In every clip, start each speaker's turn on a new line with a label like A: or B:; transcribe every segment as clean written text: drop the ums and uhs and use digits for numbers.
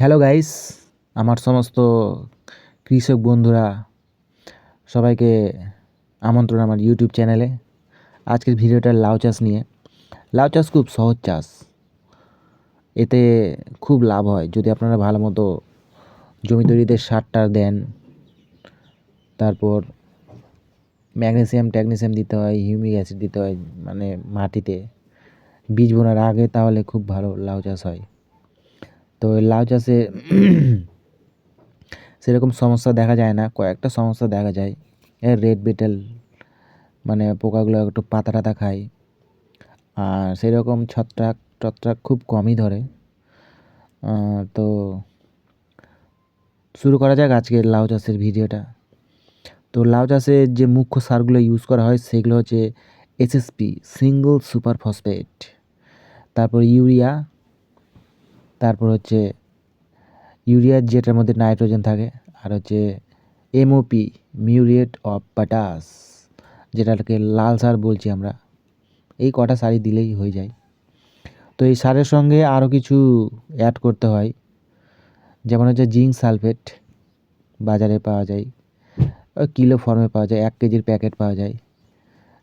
A: Hello guys, আমার সমস্ত কৃষক বন্ধুরা সবাইকে আমন্ত্রণ আমার ইউটিউব চ্যানেলে। আজকের ভিডিওটা লাউ চাষ নিয়ে। লাউ চাষ খুব সহজ চাষ, এতে খুব লাভ হয় যদি আপনারা ভালো মতো জমি তৈরিতে সারটা দেন। তারপর ম্যাগনেসিয়াম ট্যাগনেসিয়াম দিতে হয়, হিউমিক অ্যাসিড দিতে হয় মানে মাটিতে বীজ বোনার আগে, তাহলে খুব ভালো লাউ চাষ হয়। তো এই লাউ চাষে সেরকম সমস্যা দেখা যায় না, কয়েকটা সমস্যা দেখা যায়। রেড বিটেল মানে পোকাগুলো একটু পাতা টাতা খায়, আর সেরকম ছত্রাক টত্রাক খুব কমই ধরে। তো শুরু করা যাক আজকের লাউ চাষের ভিডিওটা। তো লাউ চাষে যে মুখ্য সারগুলো ইউজ করা হয় সেগুলো হচ্ছে এসএসপি, সিঙ্গল সুপার ফসফেট, তারপর ইউরিয়া, তারপর হচ্ছে ইউরিয়া যেটার মধ্যে নাইট্রোজেন থাকে, আর হচ্ছে এমওপি, মিউরিয়েট অফ পটাশ, যেটাকে লাল সার বলছি আমরা। এই কটা সারই দিলেই হয়ে যায়। তো এই সারের সঙ্গে আরও কিছু অ্যাড করতে হয়, যেমন হচ্ছে জিঙ্ক সালফেট, বাজারে পাওয়া যায়, ওই কিলো ফর্মে পাওয়া যায়, 1 কেজির প্যাকেট পাওয়া যায়।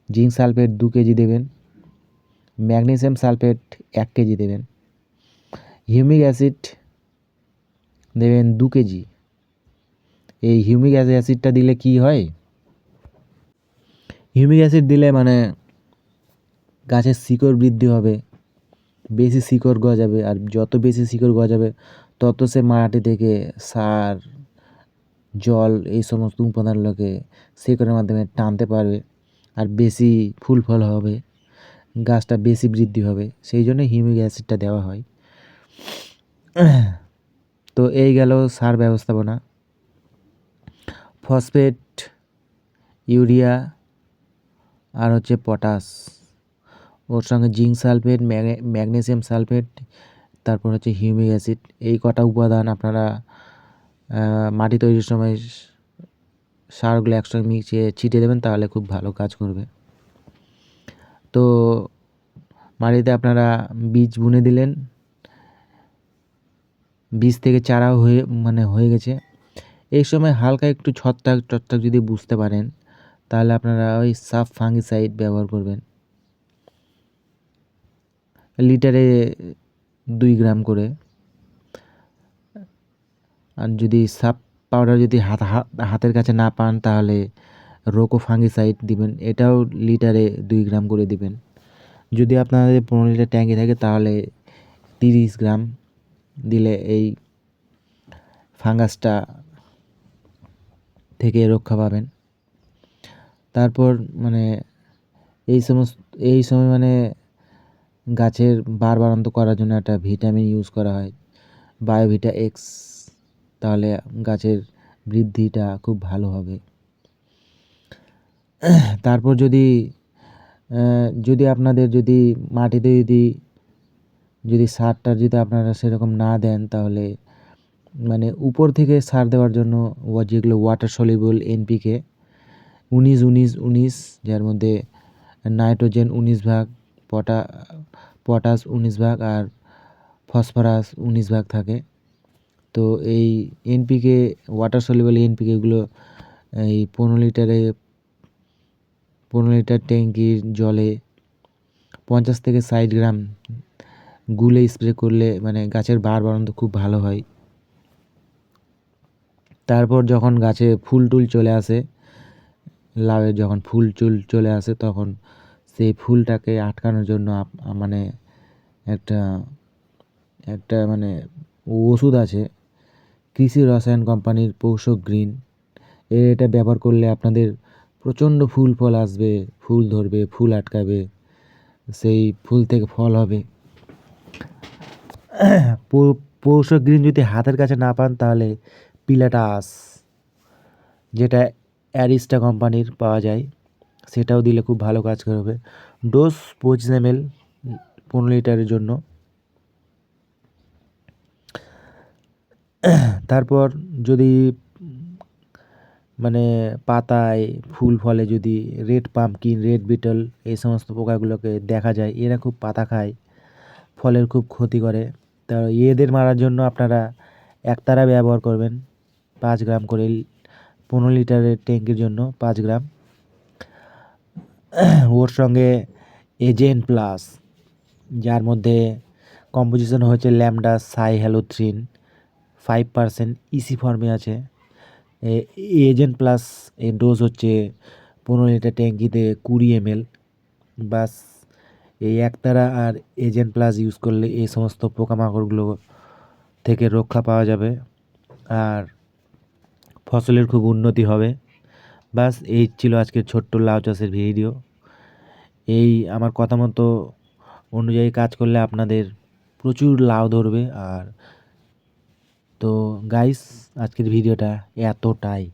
A: জিঙ্ক সালফেট 2 কেজি দেবেন, ম্যাগনেসিয়াম সালফেট 1 কেজি দেবেন, হিউমিক অ্যাসিড দেবেন 2 কেজি। এই হিউমিক অ্যাসিডটা দিলে কি হয়, হিউমিক অ্যাসিড দিলে মানে গাছের শিকড় বৃদ্ধি হবে, বেশি শিকড় গজাবে, আর যত বেশি শিকড় গজাবে তত সে মাটি থেকে সার, জল, এই সমস্ত উপাদানগুলোকে শিকড়ের মাধ্যমে টানতে পারবে, আর বেশি ফুল ফল হবে, গাছটা বেশি বৃদ্ধি হবে। সেই জন্য হিউমিক অ্যাসিডটা দেওয়া হয়। তো এই গেল সার ব্যবস্থাপনা। ফসফেট, ইউরিয়া, আর হচ্ছে পটাশ, ওর সঙ্গে জিঙ্ক সালফেট, ম্যাগনেসিয়াম সালফেট, তারপর হচ্ছে হিউমিক অ্যাসিড, এই কটা উপাদান আপনারা মাটি তৈরির সময় সারগুলো একসঙ্গে মিশিয়ে ছিটিয়ে দেবেন, তাহলে খুব ভালো কাজ করবে। তো মাটিতে আপনারা বীজ বুনে দিলেন, বীজ থেকে চারাও হয়ে গেছে। এই সময় হালকা একটু ছত্রাক টত্রাক যদি বুঝতে পারেন, তাহলে আপনারা ওই সাফ ফাঙ্গিসাইড ব্যবহার করবেন, লিটারে 2 গ্রাম করে। আর যদি সাপ পাউডার যদি হাতের কাছে না পান, তাহলে রোকো ফাঙ্গিসাইড দিবেন, এটাও লিটারে 2 গ্রাম করে দিবেন। যদি আপনাদের 15 লিটার ট্যাঙ্কি থাকে তাহলে 30 গ্রাম দিলে এই ফাঙ্গাসটা থেকে রক্ষা পাবেন। তারপর মানে এই সময় মানে গাছের বাড়ন্ত করার জন্য একটা ভিটামিন ইউজ করা হয়, বায়োভিটা এক্স, তাহলে গাছের বৃদ্ধিটা খুব ভালো হবে। তারপর যদি আপনাদের মাটিতে যদি সারটা যদি আপনারা সেরকম না দেন, তাহলে মানে উপর থেকে সার দেওয়ার জন্য যেগুলো ওয়াটার সলিউবল এনপিকে 19-19-19, যার মধ্যে নাইট্রোজেন 19 ভাগ, পটাশ 19 ভাগ, আর ফসফরাস 19 ভাগ থাকে। তো এই এনপিকে, ওয়াটার সলিউবল এনপিকেগুলো এই 15 লিটার ট্যাঙ্কির জলে 50 থেকে 60 গ্রাম গুলে স্প্রে করলে মানে গাছের বাড়ন্ত খুব ভালো হয়। তারপর যখন গাছে ফুল টুল চলে আসে, লাউয়ের যখন ফুল টুল চলে আসে, তখন সেই ফুলটাকে আটকানোর জন্য মানে একটা একটা মানে ওষুধ আছে, কৃষি রসায়ন কোম্পানির পোষক গ্রিন, এটা ব্যবহার করলে আপনাদের প্রচণ্ড ফুল ফল আসবে, ফুল ধরবে, ফুল আটকাবে, সেই ফুল থেকে ফল হবে। পোষক গ্রিন যদি হাতের কাছে না পান, তাহলে পিলাটাস, যেটা অ্যারিস্টা কোম্পানির পাওয়া যায়, সেটাও দিলে খুব ভালো কাজ করবে। ডোজ 25 ml 15 লিটারের জন্য। তারপর যদি মানে পাতায় ফুল ফলে যদি রেড পাম্পকিন, রেড বিটল, এই সমস্ত পোকাগুলোকে দেখা যায়, এরা খুব পাতা খায়, ফলের খুব ক্ষতি করে। তা এদের মারার জন্য আপনারা একতারা ব্যবহার করবেন 5 গ্রাম করে, 15 লিটারের ট্যাঙ্কের জন্য 5 গ্রাম। ওর সঙ্গে এজেন্ট প্লাস, যার মধ্যে কম্পোজিশন হচ্ছে ল্যামডা সাইহ্যালোথ্রিন 5% ইসি ফর্মে আছে। এজেন্ট প্লাস এর ডোজ হচ্ছে 15 লিটার ট্যাঙ্কিতে 20 ml। বাস এই একতারা আর এজেন্ট প্লাস ইউজ করলে এই সমস্ত পোকামাকড়গুলো থেকে রক্ষা পাওয়া যাবে আর ফসলের খুব উন্নতি হবে। বাস এই ছিল আজকের ছোট্ট লাউ চাষের ভিডিও। এই আমার কথা মতো অনুযায়ী কাজ করলে আপনাদের প্রচুর লাউ ধরবে। আর তো গাইস, আজকের ভিডিওটা এতটাই।